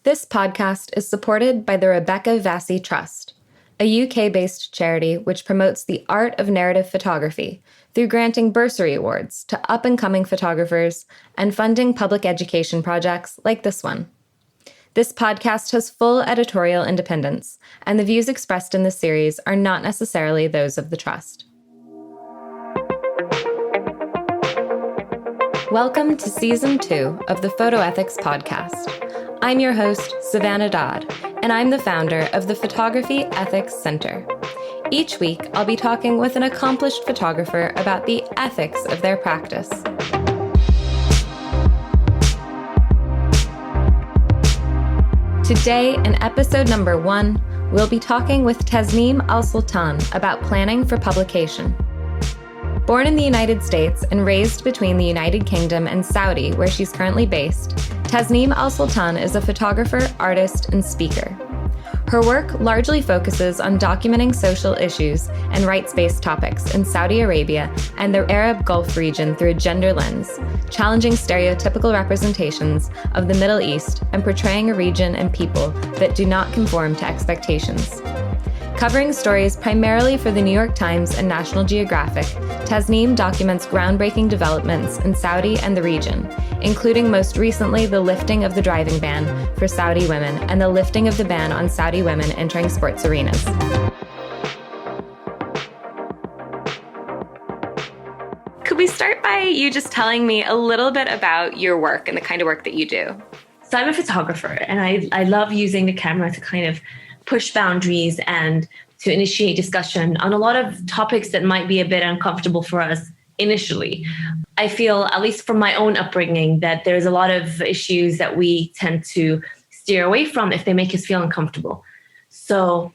This podcast is supported by the Rebecca Vassie Trust, a UK-based charity which promotes the art of narrative photography through granting bursary awards to up-and-coming photographers and funding public education projects like this one. This podcast has full editorial independence, and the views expressed in this series are not necessarily those of the Trust. Welcome to Season 2 of the Photo Ethics Podcast. I'm your host, Savannah Dodd, and I'm the founder of the Photography Ethics Center. Each week, I'll be talking with an accomplished photographer about the ethics of their practice. Today, in episode number 1, we'll be talking with Tasneem Alsultan about planning for publication. Born in the United States and raised between the United Kingdom and Saudi, where she's currently based, Tasneem Alsultan is a photographer, artist, and speaker. Her work largely focuses on documenting social issues and rights-based topics in Saudi Arabia and the Arab Gulf region through a gender lens, challenging stereotypical representations of the Middle East and portraying a region and people that do not conform to expectations. Covering stories primarily for the New York Times and National Geographic, Tasneem documents groundbreaking developments in Saudi and the region, including most recently the lifting of the driving ban for Saudi women and the lifting of the ban on Saudi women entering sports arenas. Could we start by you just telling me a little bit about your work and the kind of work that you do? So I'm a photographer, and I love using the camera to kind of push boundaries and to initiate discussion on a lot of topics that might be a bit uncomfortable for us initially. I feel, at least from my own upbringing, that there's a lot of issues that we tend to steer away from if they make us feel uncomfortable. So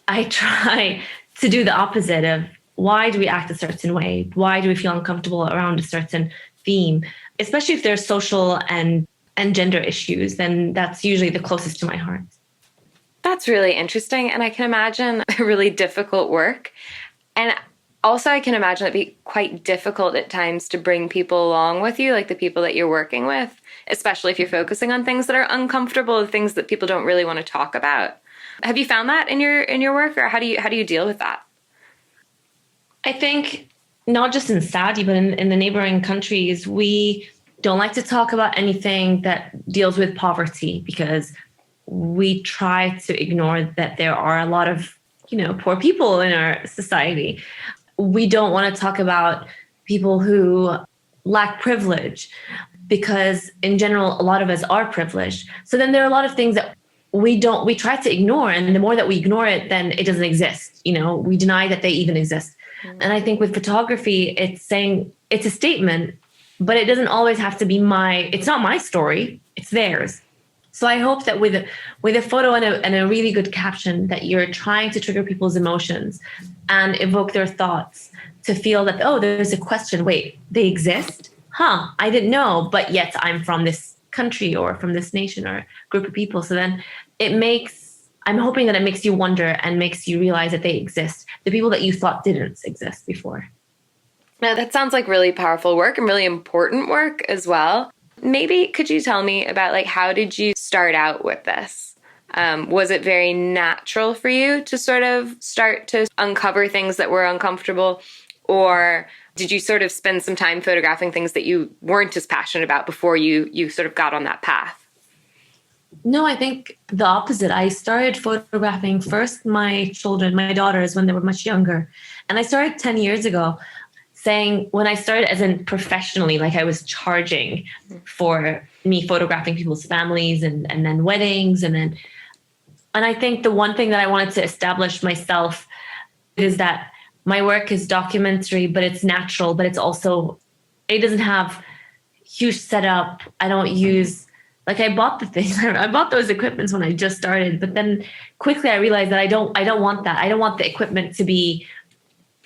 I try to do the opposite of why do we act a certain way? Why do we feel uncomfortable around a certain theme? Especially if there's social and gender issues, then that's usually the closest to my heart. That's really interesting, and I can imagine a really difficult work. And also I can imagine it'd be quite difficult at times to bring people along with you, like the people that you're working with, especially if you're focusing on things that are uncomfortable, things that people don't really want to talk about. Have you found that in your work, or how do you deal with that? I think not just in Saudi, but in the neighboring countries, we don't like to talk about anything that deals with poverty because we try to ignore that there are a lot of, poor people in our society. We don't want to talk about people who lack privilege because in general, a lot of us are privileged. So then there are a lot of things that we try to ignore. And the more that we ignore it, then it doesn't exist. We deny that they even exist. Mm-hmm. And I think with photography, it's a statement, but it doesn't always have to be it's not my story, it's theirs. So I hope that with a photo and a really good caption that you're trying to trigger people's emotions and evoke their thoughts to feel that, oh, there's a question. Wait, they exist? I didn't know, but yet I'm from this country or from this nation or group of people. So then I'm hoping that it makes you wonder and makes you realize that they exist. The people that you thought didn't exist before. Now, that sounds like really powerful work and really important work as well. Maybe could you tell me about how did you start out with this? Was it very natural for you to sort of start to uncover things that were uncomfortable? Or did you sort of spend some time photographing things that you weren't as passionate about before you sort of got on that path? No, I think the opposite. I started photographing first my children, my daughters, when they were much younger. And I started 10 years ago. When I started as in professionally, I was charging for me photographing people's families and then weddings. And I think the one thing that I wanted to establish myself is that my work is documentary, but it's natural, but it doesn't have huge setup. I don't use, I bought the things, I bought those equipments when I just started, but then quickly I realized that I don't want that. I don't want the equipment to be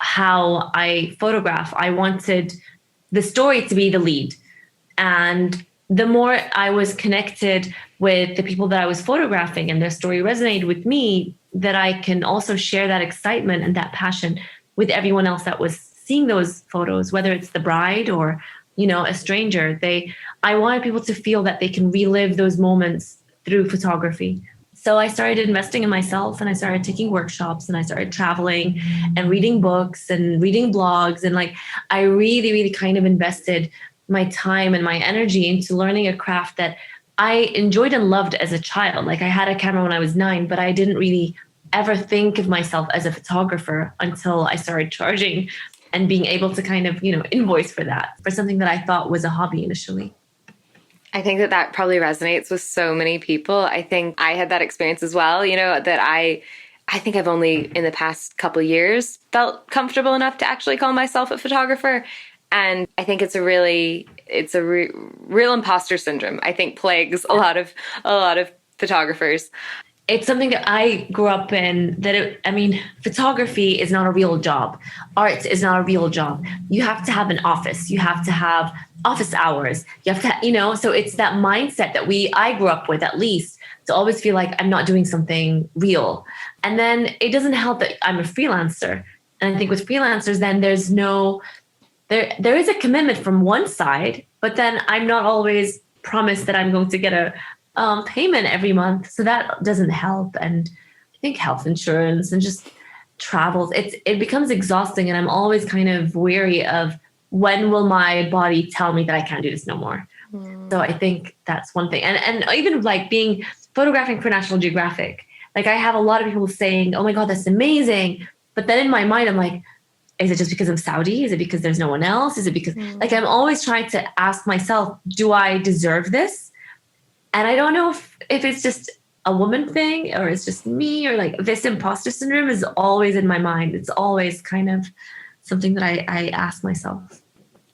how I photograph. I wanted the story to be the lead. And the more I was connected with the people that I was photographing and their story resonated with me, that I can also share that excitement and that passion with everyone else that was seeing those photos, whether it's the bride or, a stranger. I wanted people to feel that they can relive those moments through photography. So I started investing in myself, and I started taking workshops, and I started traveling and reading books and reading blogs. And like, I really, really kind of invested my time and my energy into learning a craft that I enjoyed and loved as a child. Like, I had a camera when I was 9, but I didn't really ever think of myself as a photographer until I started charging and being able to kind of, invoice for that, for something that I thought was a hobby initially. I think that probably resonates with so many people. I think I had that experience as well, that I think I've only in the past couple of years felt comfortable enough to actually call myself a photographer. And I think it's a real imposter syndrome, I think, plagues a lot of photographers. It's something that I grew up in, photography is not a real job. Art is not a real job. You have to have an office. You have to have office hours. You have to, so it's that mindset that I grew up with, at least, to always feel like I'm not doing something real. And then it doesn't help that I'm a freelancer. And I think with freelancers, then there is a commitment from one side, but then I'm not always promised that I'm going to get a payment every month. So that doesn't help. And I think health insurance and just travels, it becomes exhausting. And I'm always kind of wary of, when will my body tell me that I can't do this no more? So I think that's one thing. And even like photographing for National Geographic, like, I have a lot of people saying, oh my God, that's amazing. But then in my mind, I'm like, is it just because I'm Saudi? Is it because there's no one else? Is it because like, I'm always trying to ask myself, do I deserve this? And I don't know if it's just a woman thing, or it's just me, or like, this imposter syndrome is always in my mind. It's always kind of something that I ask myself.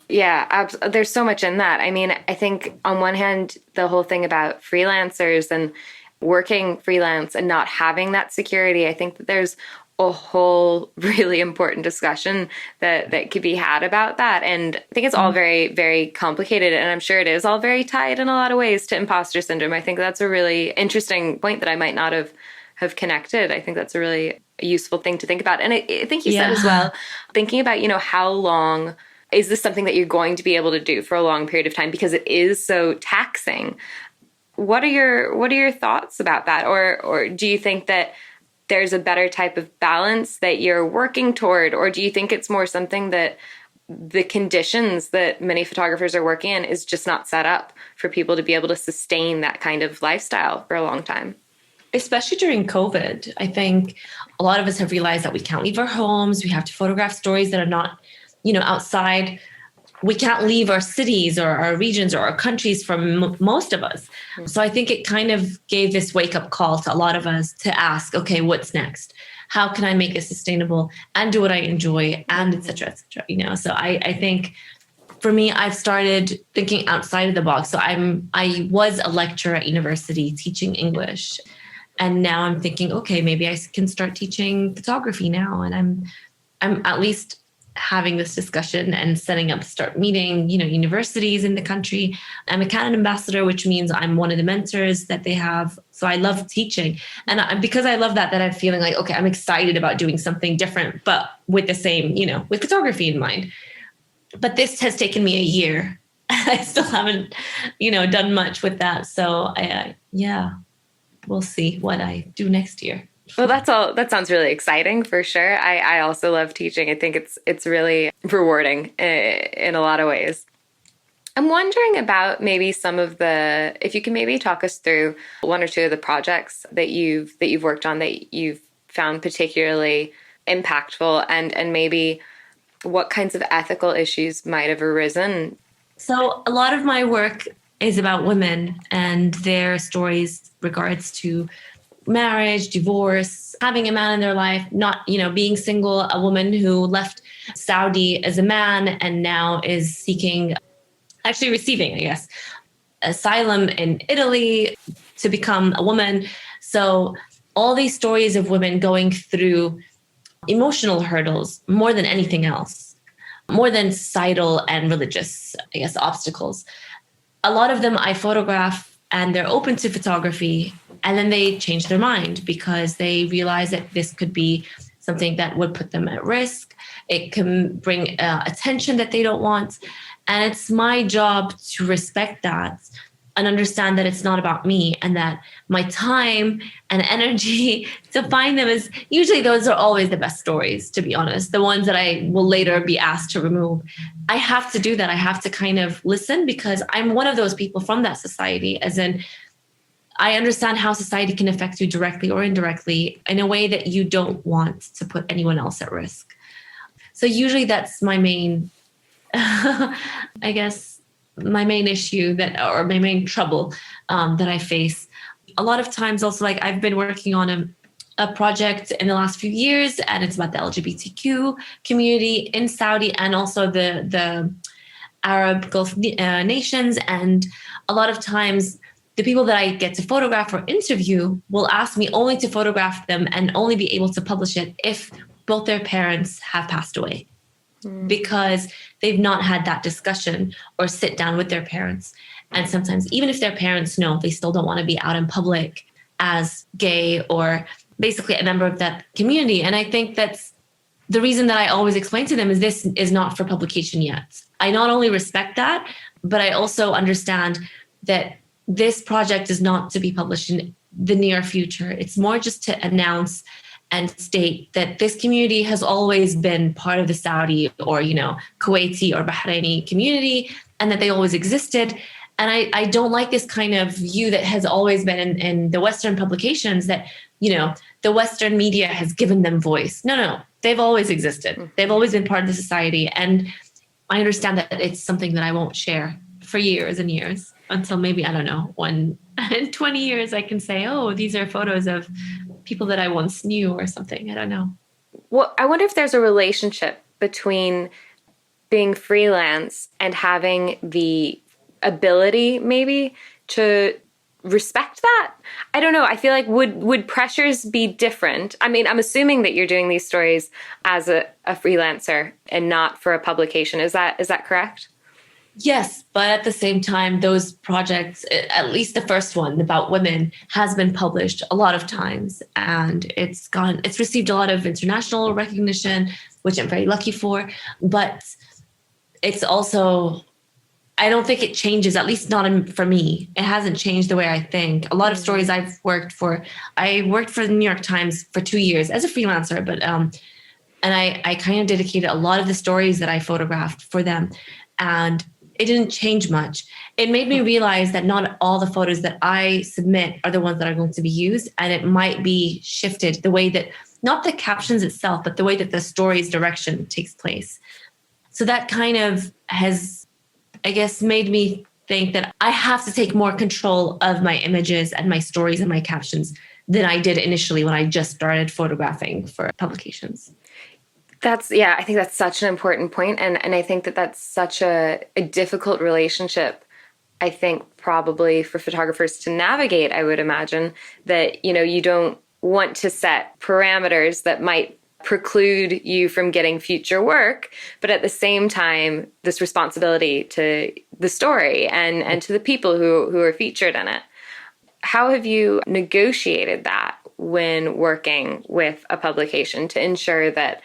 Yeah, there's so much in that. I mean, I think on one hand, the whole thing about freelancers and working freelance and not having that security, I think that there's a whole really important discussion that could be had about that. And I think it's all very, very complicated. And I'm sure it is all very tied in a lot of ways to imposter syndrome. I think that's a really interesting point that I might not have connected. I think that's a really useful thing to think about. And I think you said as well, thinking about, how long is this something that you're going to be able to do for a long period of time, because it is so taxing. What are your thoughts about that? Or do you think that there's a better type of balance that you're working toward? Or do you think it's more something that the conditions that many photographers are working in is just not set up for people to be able to sustain that kind of lifestyle for a long time? Especially during COVID, I think a lot of us have realized that we can't leave our homes. We have to photograph stories that are not, outside. We can't leave our cities or our regions or our countries for most of us. So I think it kind of gave this wake-up call to a lot of us to ask, okay, what's next? How can I make it sustainable and do what I enjoy, and et cetera, et cetera, So I think for me, I've started thinking outside of the box. So I was a lecturer at university teaching English. And now I'm thinking, okay, maybe I can start teaching photography now. And I'm at least having this discussion and setting up, start meeting, universities in the country. I'm a Canon ambassador, which means I'm one of the mentors that they have. So I love teaching. And because I love that I'm feeling like, okay, I'm excited about doing something different, but with the same, with photography in mind. But this has taken me a year. I still haven't, done much with that. So we'll see what I do next year. Well, that sounds really exciting for sure. I also love teaching. I think it's really rewarding in a lot of ways. I'm wondering about maybe if you can maybe talk us through one or two of the projects that you've worked on that you've found particularly impactful, and maybe what kinds of ethical issues might have arisen. So a lot of my work is about women and their stories regards to marriage, divorce, having a man in their life, not, being single, a woman who left Saudi as a man and now is receiving, I guess, asylum in Italy to become a woman. So all these stories of women going through emotional hurdles more than anything else, more than societal and religious, I guess, obstacles. A lot of them I photograph and they're open to photography, and then they change their mind because they realize that this could be something that would put them at risk. It can bring attention that they don't want. And it's my job to respect that and understand that it's not about me, and that my time and energy to find them is usually, those are always the best stories, to be honest, the ones that I will later be asked to remove. I have to do that. I have to kind of listen, because I'm one of those people from that society, as in I understand how society can affect you directly or indirectly in a way that you don't want to put anyone else at risk. So usually that's my main, I guess, my main issue or my main trouble that I face. A lot of times also, like, I've been working on a project in the last few years, and it's about the LGBTQ community in Saudi, and also the Arab Gulf nations. And a lot of times the people that I get to photograph or interview will ask me only to photograph them and only be able to publish it if both their parents have passed away, because they've not had that discussion or sit down with their parents. And sometimes even if their parents know, they still don't want to be out in public as gay or basically a member of that community. And I think that's the reason that I always explain to them is this is not for publication yet. I not only respect that, but I also understand that this project is not to be published in the near future. It's more just to announce and state that this community has always been part of the Saudi or, Kuwaiti or Bahraini community, and that they always existed. And I don't like this kind of view that has always been in the Western publications that, the Western media has given them voice. No, they've always existed. They've always been part of the society. And I understand that it's something that I won't share for years and years until maybe, I don't know, when in 20 years I can say, oh, these are photos of people that I once knew or something. I don't know. Well, I wonder if there's a relationship between being freelance and having the ability maybe to respect that. I don't know. I feel like would pressures be different? I mean, I'm assuming that you're doing these stories as a freelancer and not for a publication. Is that correct? Yes, but at the same time, those projects, at least the first one about women, has been published a lot of times, and it's received a lot of international recognition, which I'm very lucky for. But it's also, I don't think it changes, at least not for me. It hasn't changed the way I think. A lot of stories I worked for the New York Times for 2 years as a freelancer, but and I kind of dedicated a lot of the stories that I photographed for them, and it didn't change much. It made me realize that not all the photos that I submit are the ones that are going to be used, and it might be shifted the way that, not the captions itself, but the way that the story's direction takes place. So that kind of has, I guess, made me think that I have to take more control of my images and my stories and my captions than I did initially when I just started photographing for publications. I think that's such an important point. And I think that that's such a difficult relationship, I think, probably for photographers to navigate. I would imagine that, you don't want to set parameters that might preclude you from getting future work, but at the same time, this responsibility to the story and to the people who are featured in it. How have you negotiated that when working with a publication to ensure that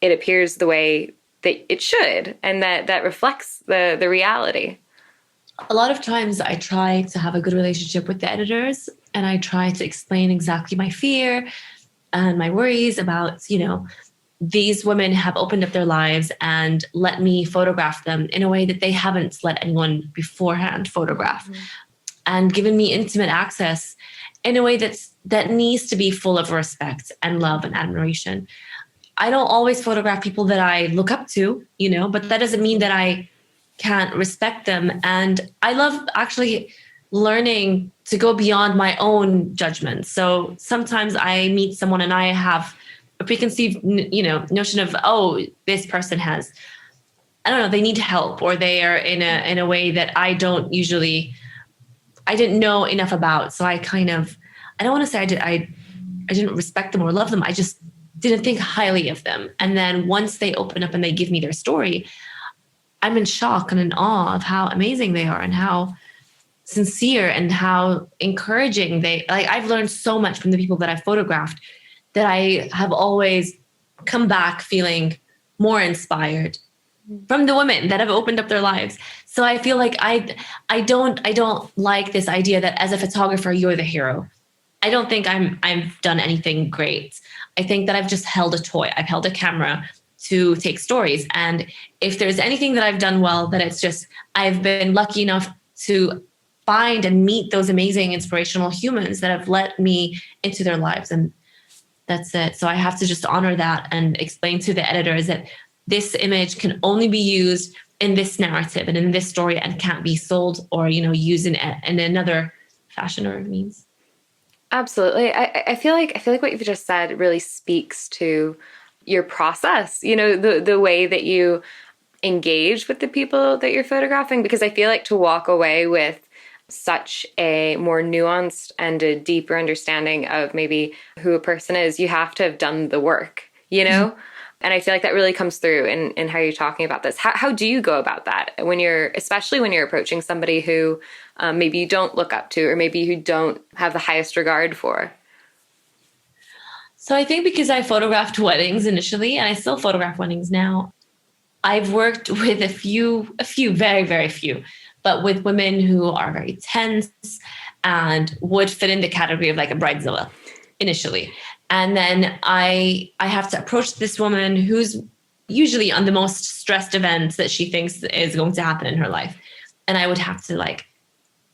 it appears the way that it should and that reflects the reality? A lot of times I try to have a good relationship with the editors, and I try to explain exactly my fear and my worries about, these women have opened up their lives and let me photograph them in a way that they haven't let anyone beforehand photograph, and given me intimate access in a way that needs to be full of respect and love and admiration. I don't always photograph people that I look up to, but that doesn't mean that I can't respect them. And I love actually learning to go beyond my own judgment. So sometimes I meet someone and I have a preconceived, notion of, oh, this person has, I don't know, they need help, or they are in a way that I didn't know enough about. So I don't want to say I didn't respect them or love them. I just didn't think highly of them. And then once they open up and they give me their story, I'm in shock and in awe of how amazing they are and how sincere and how encouraging I've learned so much from the people that I've photographed that I have always come back feeling more inspired from the women that have opened up their lives. So I feel like I don't like this idea that as a photographer, you're the hero. I don't think I've done anything great. I think that I've just held a toy. I've held a camera to take stories. And if there's anything that I've done well, that it's just, I've been lucky enough to find and meet those amazing, inspirational humans that have let me into their lives. And that's it. So I have to just honor that and explain to the editors that this image can only be used in this narrative and in this story and can't be sold or, used in another fashion or means. Absolutely. I feel like what you've just said really speaks to your process, the way that you engage with the people that you're photographing, because I feel like to walk away with such a more nuanced and a deeper understanding of maybe who a person is, you have to have done the work, Mm-hmm. And I feel like that really comes through in how you're talking about this. How do you go about that especially when you're approaching somebody who maybe you don't look up to, or maybe you don't have the highest regard for? So I think because I photographed weddings initially, and I still photograph weddings now, I've worked with a few, very, very few, but with women who are very tense and would fit in the category of like a bridezilla initially. And then I have to approach this woman who's usually on the most stressed event that she thinks is going to happen in her life. And I would have to like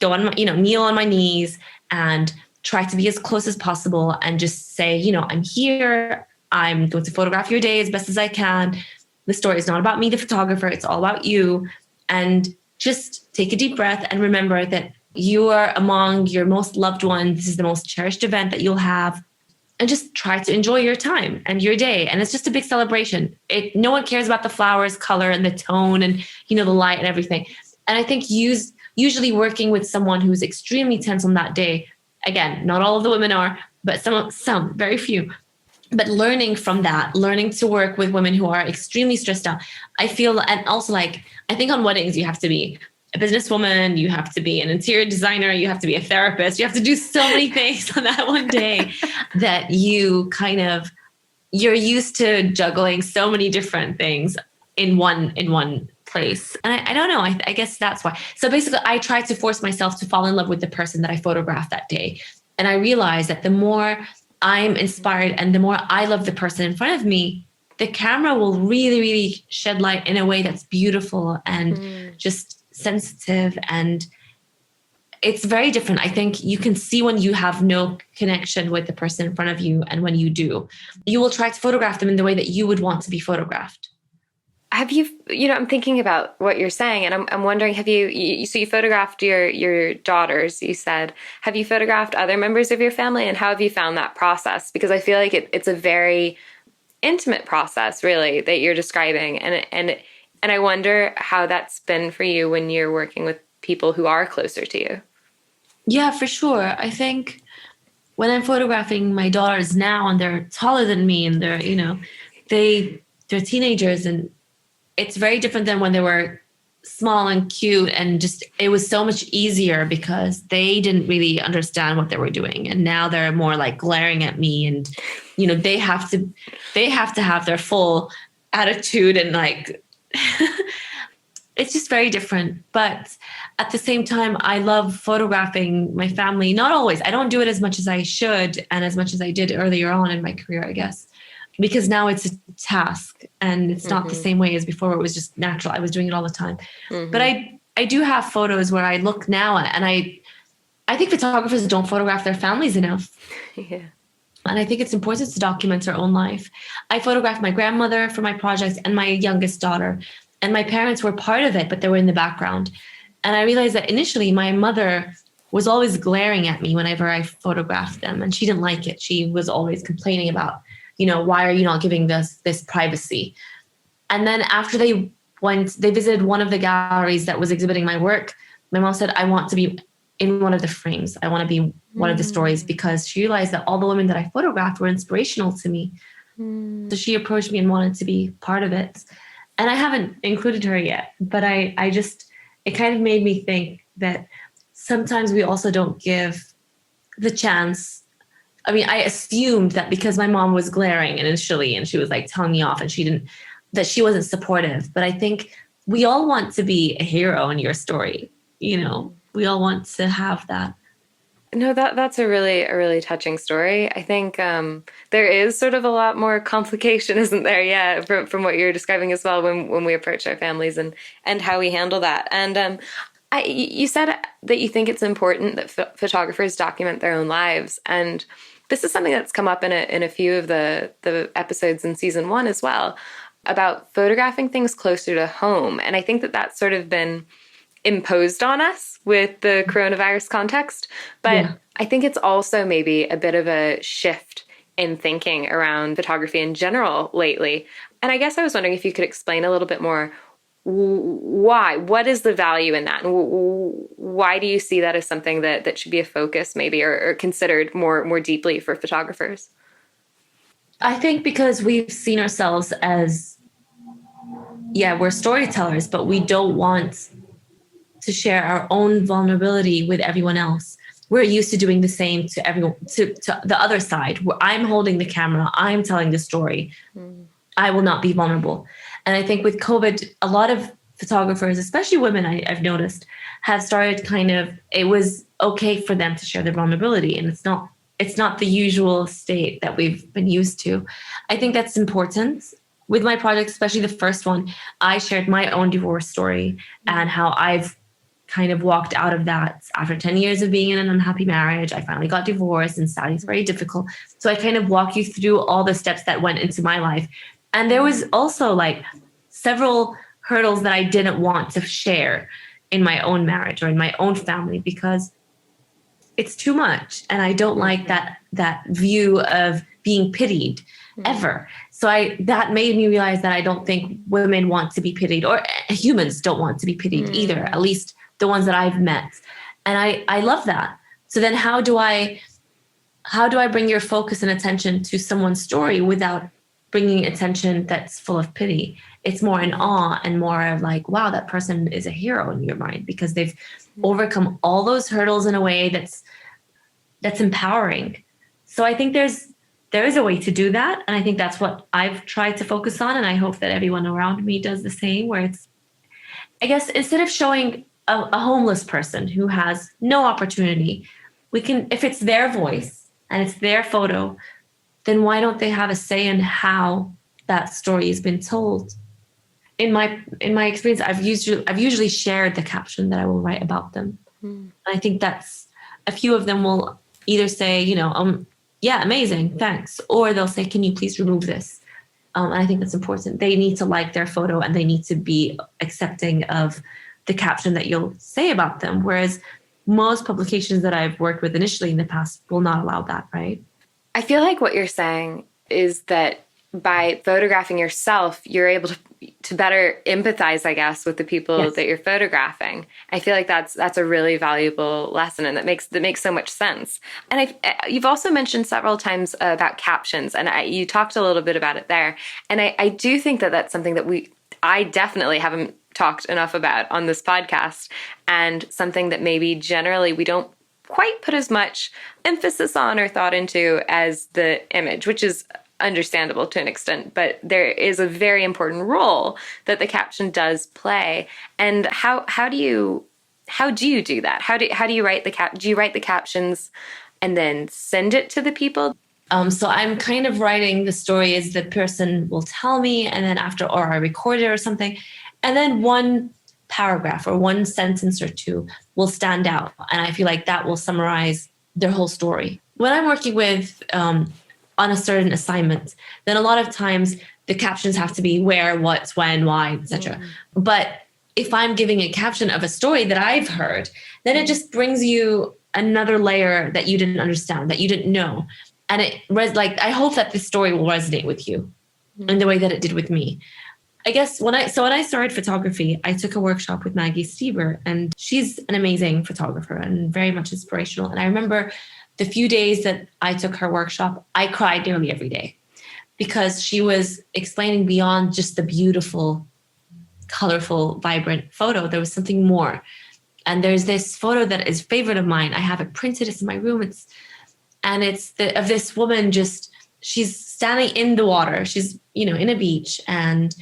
go on, kneel on my knees and try to be as close as possible and just say, I'm here. I'm going to photograph your day as best as I can. The story is not about me, the photographer. It's all about you. And just take a deep breath and remember that you are among your most loved ones. This is the most cherished event that you'll have. And just try to enjoy your time and your day. And it's just a big celebration. No one cares about the flowers, color, and the tone and, the light and everything. And I think usually working with someone who's extremely tense on that day, again, not all of the women are, but some, very few. But learning from that, learning to work with women who are extremely stressed out, I feel, and also I think on weddings, you have to be a businesswoman, you have to be an interior designer, you have to be a therapist, you have to do so many things on that one day that you're used to juggling so many different things in one place. And I don't know, I guess that's why. So basically I try to force myself to fall in love with the person that I photographed that day. And I realized that the more I'm inspired and the more I love the person in front of me, the camera will really, really shed light in a way that's beautiful and just sensitive. And it's very different. I think you can see when you have no connection with the person in front of you. And when you do, you will try to photograph them in the way that you would want to be photographed. Have you, I'm thinking about what you're saying, and I'm wondering, so you photographed your daughters, you said, have you photographed other members of your family, and how have you found that process? Because I feel like it's a very intimate process, really, that you're describing. And I wonder how that's been for you when you're working with people who are closer to you. Yeah, for sure. I think when I'm photographing my daughters now, and they're taller than me, and they're, they're teenagers, and it's very different than when they were small and cute, and just, it was so much easier because they didn't really understand what they were doing. And now they're more like glaring at me, and, they have to have their full attitude, and like, it's just very different. But at the same time, I love photographing my family. Not always. I don't do it as much as I should and as much as I did earlier on in my career, I guess, because now it's a task and it's not the same way as before, where it was just natural. I was doing it all the time. But I do have photos where I look now and I think photographers don't photograph their families enough. Yeah. And I think it's important to document our own life. I photographed my grandmother for my projects and my youngest daughter. And my parents were part of it, but they were in the background. And I realized that initially my mother was always glaring at me whenever I photographed them. And she didn't like it. She was always complaining about, why are you not giving this privacy? And then after they visited one of the galleries that was exhibiting my work, my mom said, I want to be in one of the frames. I want to be one of the stories, because she realized that all the women that I photographed were inspirational to me. So she approached me and wanted to be part of it. And I haven't included her yet, but it kind of made me think that sometimes we also don't give the chance. I mean, I assumed that because my mom was glaring initially and she was like telling me off, and that she wasn't supportive. But I think we all want to be a hero in your story. We all want to have that. No, that's a really touching story. I think there is sort of a lot more complication, isn't there? Yeah, from what you're describing as well when we approach our families and how we handle that. And you said that you think it's important that photographers document their own lives, and this is something that's come up in a few of the episodes in season 1 as well, about photographing things closer to home. And I think that that's sort of been imposed on us with the coronavirus context. But yeah. I think it's also maybe a bit of a shift in thinking around photography in general lately. And I guess I was wondering if you could explain a little bit more why. What is the value in that? And why do you see that as something that should be a focus maybe or considered more deeply for photographers? I think because we've seen ourselves as, we're storytellers, but we don't want to share our own vulnerability with everyone else. We're used to doing the same to everyone, to the other side, where I'm holding the camera, I'm telling the story. I will not be vulnerable. And I think with COVID, a lot of photographers, especially women, I've noticed, have started it was okay for them to share their vulnerability. And it's not the usual state that we've been used to. I think that's important. With my project, especially the first one, I shared my own divorce story and how I've kind of walked out of that after 10 years of being in an unhappy marriage. I finally got divorced, and Saudi is very difficult. So I kind of walk you through all the steps that went into my life. And there was also several hurdles that I didn't want to share in my own marriage or in my own family because it's too much. And I don't like that view of being pitied ever. So that made me realize that I don't think women want to be pitied, or humans don't want to be pitied either, at least the ones that I've met. And I love that. So then how do I bring your focus and attention to someone's story without bringing attention that's full of pity? It's more in awe and more of wow, that person is a hero in your mind because they've overcome all those hurdles in a way that's empowering. So I think there is a way to do that. And I think that's what I've tried to focus on. And I hope that everyone around me does the same, where it's, I guess, instead of showing a homeless person who has no opportunity, we can, if it's their voice and it's their photo, then why don't they have a say in how that story has been told? In my experience, I've usually shared the caption that I will write about them. I think that's, a few of them will either say, yeah, amazing, thanks. Or they'll say, can you please remove this? And I think that's important. They need to like their photo and they need to be accepting of the caption that you'll say about them. Whereas most publications that I've worked with initially in the past will not allow that, right? I feel like what you're saying is that by photographing yourself, you're able to better empathize, I guess, with the people that you're photographing. I feel like that's a really valuable lesson, and that makes so much sense. And you've also mentioned several times about captions, and you talked a little bit about it there. And I do think that that's something that I definitely haven't talked enough about on this podcast, and something that maybe generally we don't quite put as much emphasis on or thought into as the image, which is understandable to an extent, but there is a very important role that the caption does play. And how do you do that? How do you write do you write the captions and then send it to the people? So I'm kind of writing the story as the person will tell me, and then or I record it or something, and then one paragraph or one sentence or two will stand out, and I feel like that will summarize their whole story. When I'm working with on a certain assignment, then a lot of times the captions have to be where, what, when, why, etc. But if I'm giving a caption of a story that I've heard, then it just brings you another layer that you didn't understand, that you didn't know. And I hope that this story will resonate with you in the way that it did with me. I guess when I started photography, I took a workshop with Maggie Stieber, and she's an amazing photographer and very much inspirational. And I remember the few days that I took her workshop, I cried nearly every day because she was explaining beyond just the beautiful, colorful, vibrant photo. There was something more. And there's this photo that is a favorite of mine. I have it printed. It's in my room. It's of this woman she's standing in the water. She's, in a beach, and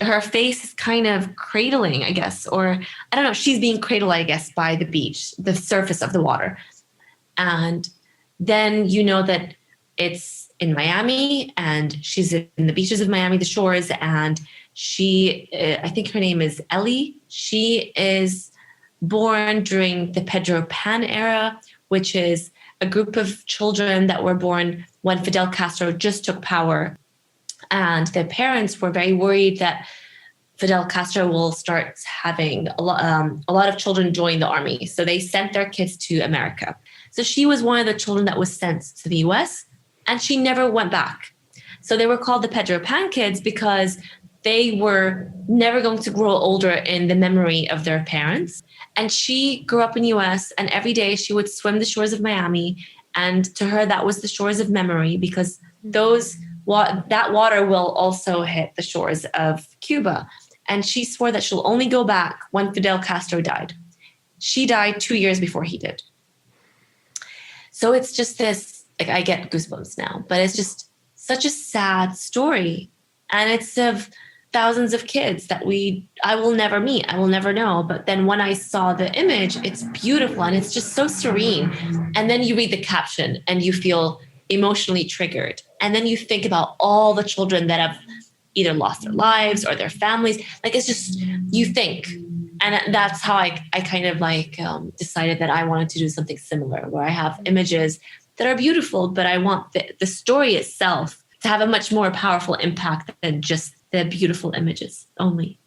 her face is kind of cradling, I guess, or I don't know, she's being cradled, I guess, by the beach, the surface of the water. And then you know that it's in Miami and she's in the beaches of Miami, the shores, and she, I think her name is Ellie. She is born during the Pedro Pan era, which is a group of children that were born when Fidel Castro just took power. And their parents were very worried that Fidel Castro will start having a lot of children join the army. So they sent their kids to America. So she was one of the children that was sent to the US, and she never went back. So they were called the Pedro Pan kids because they were never going to grow older in the memory of their parents. And she grew up in the US, and every day she would swim the shores of Miami. And to her, that was the shores of memory, because that water will also hit the shores of Cuba. And she swore that she'll only go back when Fidel Castro died. She died 2 years before he did. So it's just this, like, I get goosebumps now, but it's just such a sad story. And it's of thousands of kids that I will never meet, I will never know. But then when I saw the image, it's beautiful and it's just so serene. And then you read the caption and you feel emotionally triggered. And then you think about all the children that have either lost their lives or their families. Like, it's just, you think. And that's how I kind of decided that I wanted to do something similar, where I have images that are beautiful, but I want the story itself to have a much more powerful impact than just the beautiful images only.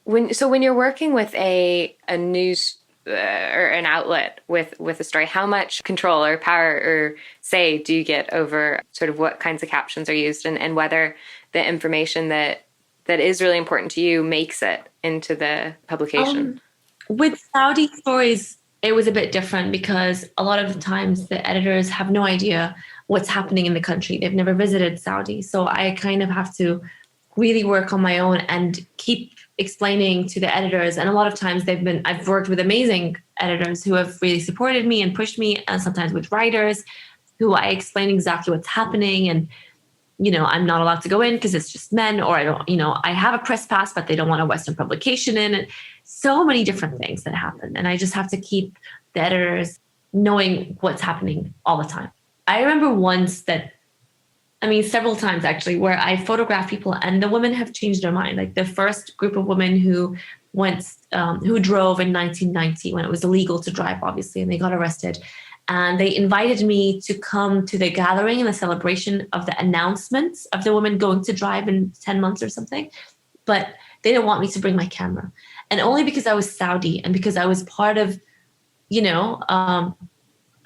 When you're working with a news or an outlet with a story, how much control or power or say do you get over sort of what kinds of captions are used, and whether the information that is really important to you makes it into the publication? With Saudi stories, it was a bit different because a lot of the times the editors have no idea what's happening in the country. They've never visited Saudi. So I kind of have to really work on my own and keep explaining to the editors. And a lot of times I've worked with amazing editors who have really supported me and pushed me, and sometimes with writers who I explain exactly what's happening. And, I'm not allowed to go in because it's just men, or I have a press pass, but they don't want a Western publication in it. So many different things that happen. And I just have to keep the editors knowing what's happening all the time. I remember several times actually, where I photograph people and the women have changed their mind. Like the first group of women who drove in 1990 when it was illegal to drive, obviously, and they got arrested. And they invited me to come to the gathering and the celebration of the announcements of the women going to drive in 10 months or something. But they didn't want me to bring my camera. And only because I was Saudi and because I was part of, I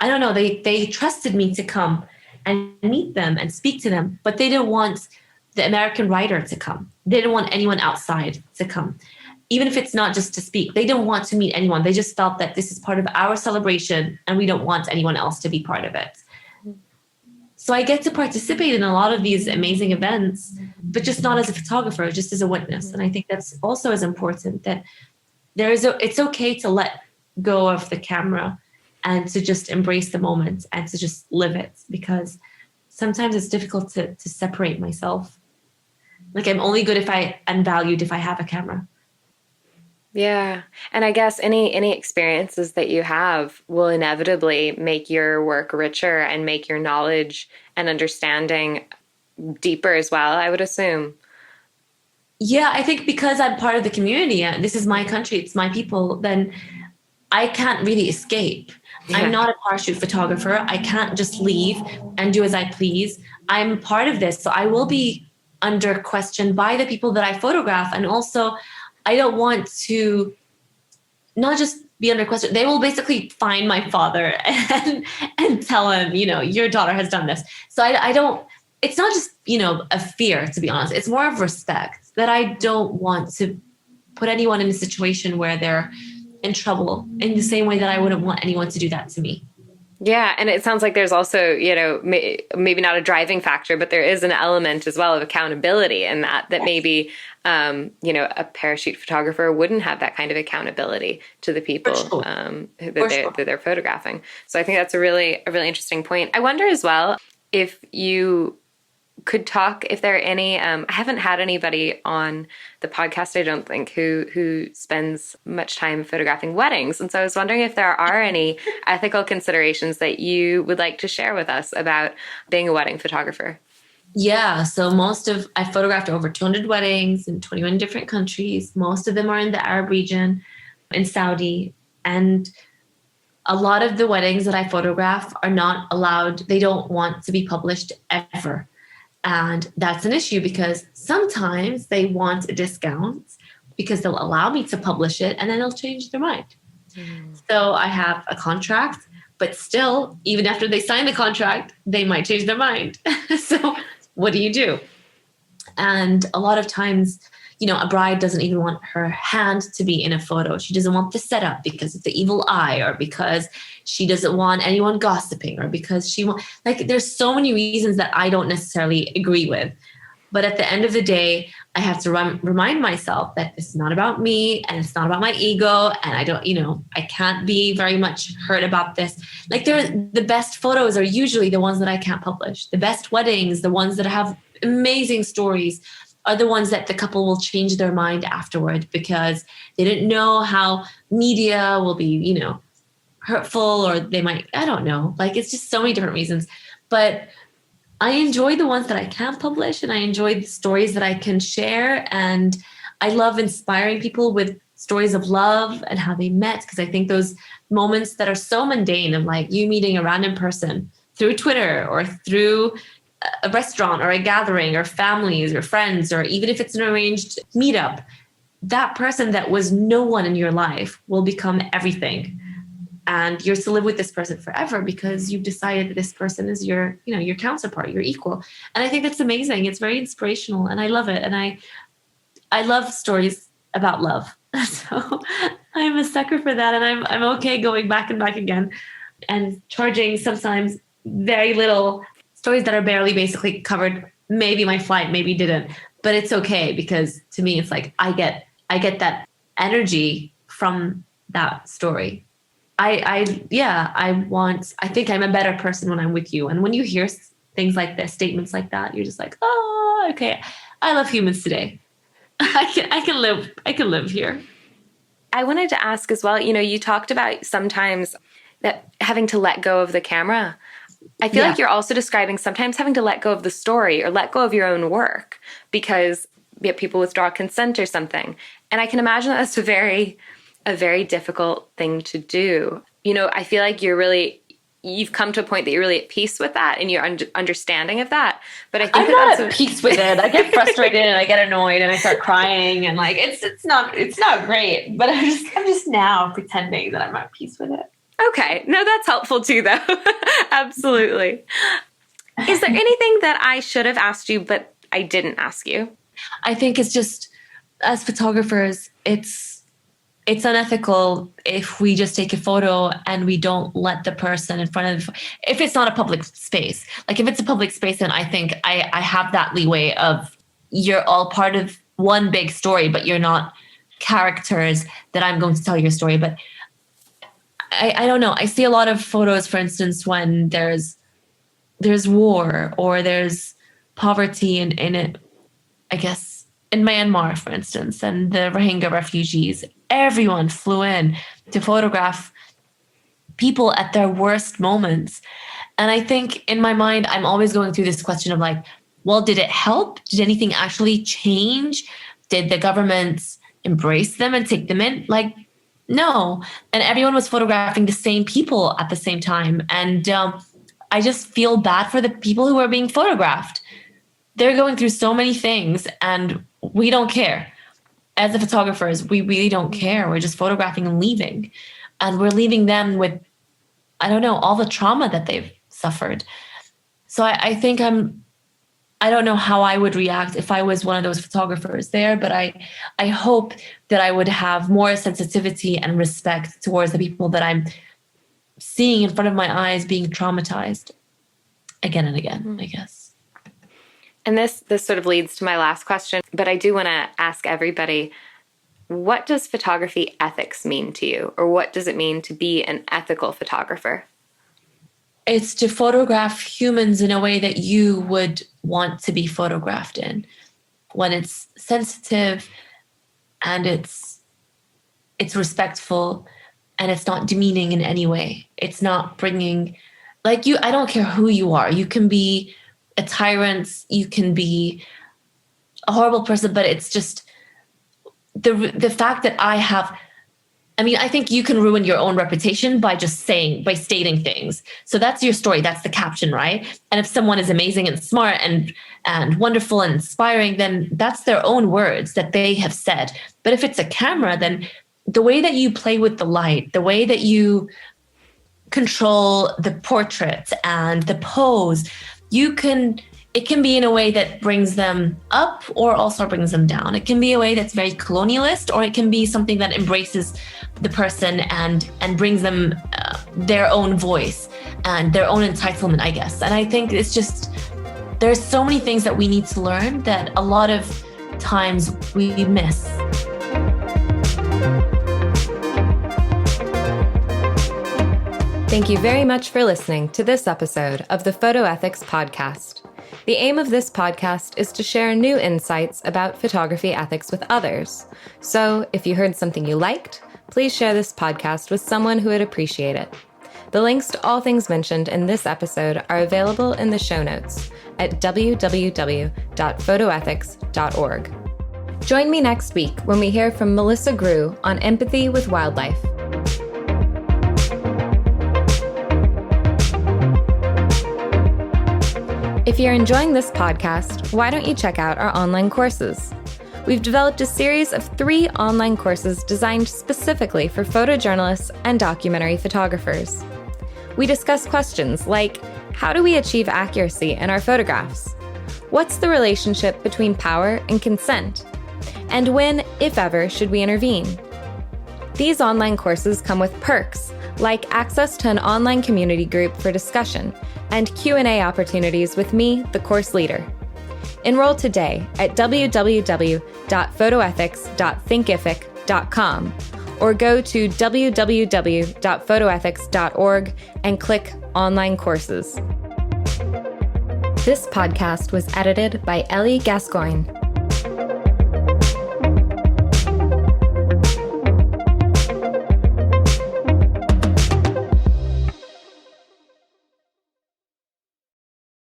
don't know, they trusted me to come and meet them and speak to them, but they didn't want the American writer to come. They didn't want anyone outside to come. Even if it's not just to speak, they didn't want to meet anyone. They just felt that this is part of our celebration and we don't want anyone else to be part of it. So I get to participate in a lot of these amazing events, but just not as a photographer, just as a witness. And I think that's also as important, that it's okay to let go of the camera and to just embrace the moment and to just live it, because sometimes it's difficult to separate myself. Like, I'm only good and valued if I have a camera. Yeah. And I guess any experiences that you have will inevitably make your work richer and make your knowledge and understanding deeper as well, I would assume. Yeah, I think because I'm part of the community, and this is my country, it's my people, then I can't really escape. Yeah. I'm not a parachute photographer. I can't just leave and do as I please. I'm part of this. So I will be under question by the people that I photograph. And also, I don't want to not just be under question. They will basically find my father and tell him, your daughter has done this. So I don't, it's not just, a fear, to be honest. It's more of respect, that I don't want to put anyone in a situation where they're in trouble in the same way that I wouldn't want anyone to do that to me. Yeah. And it sounds like there's also, maybe not a driving factor, but there is an element as well of accountability in that yes. Maybe, a parachute photographer wouldn't have that kind of accountability to the people sure. that they're photographing. So I think that's a really interesting point. I wonder as well if you could talk, if there are any, I haven't had anybody on the podcast, I don't think, who spends much time photographing weddings. And so I was wondering if there are any ethical considerations that you would like to share with us about being a wedding photographer. Yeah, so I photographed over 200 weddings in 21 different countries. Most of them are in the Arab region, in Saudi. And a lot of the weddings that I photograph are not allowed, they don't want to be published ever. And that's an issue because sometimes they want a discount because they'll allow me to publish it and then they'll change their mind. So I have a contract, but still, even after they sign the contract, they might change their mind. So what do you do? And a lot of times, a bride doesn't even want her hand to be in a photo. She doesn't want the setup because of the evil eye, or because she doesn't want anyone gossiping, or because there's so many reasons that I don't necessarily agree with. But at the end of the day, I have to remind myself that it's not about me and it's not about my ego. And I can't be very much hurt about this. The best photos are usually the ones that I can't publish. The best weddings, the ones that have amazing stories, are the ones that the couple will change their mind afterward because they didn't know how media will be, hurtful, or they might, I don't know. It's just so many different reasons. But I enjoy the ones that I can publish, and I enjoy the stories that I can share. And I love inspiring people with stories of love and how they met, because I think those moments that are so mundane of you meeting a random person through Twitter or through a restaurant or a gathering or families or friends, or even if it's an arranged meetup, that person that was no one in your life will become everything. And you're to live with this person forever because you've decided that this person is your counterpart, your equal. And I think that's amazing. It's very inspirational and I love it. And I love stories about love. So I'm a sucker for that. And I'm okay going back and back again and charging sometimes very little, stories that are barely basically covered. Maybe my flight, maybe didn't, but it's okay because to me, it's I get that energy from that story. I think I'm a better person when I'm with you. And when you hear things like this, statements like that, you're just oh, okay. I love humans today. I can live here. I wanted to ask as well, you talked about sometimes that having to let go of the camera. I feel like you're also describing sometimes having to let go of the story or let go of your own work because people withdraw consent or something. And I can imagine that's a very difficult thing to do. I feel like you've come to a point that you're really at peace with that and your understanding of that. But I think I'm not at peace with it. I get frustrated and I get annoyed and I start crying and it's not great. But I'm just now pretending that I'm at peace with it. Okay. No, that's helpful too, though. Absolutely. Is there anything that I should have asked you, but I didn't ask you? I think it's just, as photographers, it's unethical if we just take a photo and we don't let the person in front of, if it's not a public space. If it's a public space, then I think I have that leeway of you're all part of one big story, but you're not characters that I'm going to tell your story. But I don't know. I see a lot of photos, for instance, when there's war or there's poverty in it, I guess, in Myanmar, for instance, and the Rohingya refugees. Everyone flew in to photograph people at their worst moments. And I think in my mind, I'm always going through this question of well, did it help? Did anything actually change? Did the government embrace them and take them in? No. And everyone was photographing the same people at the same time. And I just feel bad for the people who are being photographed. They're going through so many things and we don't care. As the photographers, we really don't care. We're just photographing and leaving. And we're leaving them with, I don't know, all the trauma that they've suffered. So I think I don't know how I would react if I was one of those photographers there, but I hope that I would have more sensitivity and respect towards the people that I'm seeing in front of my eyes being traumatized again and again, I guess. And this sort of leads to my last question, but I do want to ask everybody, what does photography ethics mean to you? Or what does it mean to be an ethical photographer? It's to photograph humans in a way that you would want to be photographed in, when it's sensitive and it's respectful and it's not demeaning in any way. It's not bringing, like, I don't care who you are. You can be a tyrant, you can be a horrible person, but it's just the fact that I think you can ruin your own reputation by stating things. So that's your story. That's the caption, right? And if someone is amazing and smart and wonderful and inspiring, then that's their own words that they have said. But if it's a camera, then the way that you play with the light, the way that you control the portrait and the pose, it can be in a way that brings them up or also brings them down. It can be a way that's very colonialist, or it can be something that embraces the person and brings them their own voice and their own entitlement, I guess. And I think it's just, there's so many things that we need to learn that a lot of times we miss. Thank you very much for listening to this episode of the Photo Ethics Podcast. The aim of this podcast is to share new insights about photography ethics with others. So if you heard something you liked, please share this podcast with someone who would appreciate it. The links to all things mentioned in this episode are available in the show notes at www.photoethics.org. Join me next week when we hear from Melissa Grew on empathy with wildlife. If you're enjoying this podcast, why don't you check out our online courses? We've developed a series of 3 online courses designed specifically for photojournalists and documentary photographers. We discuss questions like, how do we achieve accuracy in our photographs? What's the relationship between power and consent? And when, if ever, should we intervene? These online courses come with perks, like access to an online community group for discussion and Q&A opportunities with me, the course leader. Enroll today at www.photoethics.thinkific.com or go to www.photoethics.org and click Online Courses. This podcast was edited by Ellie Gascoigne.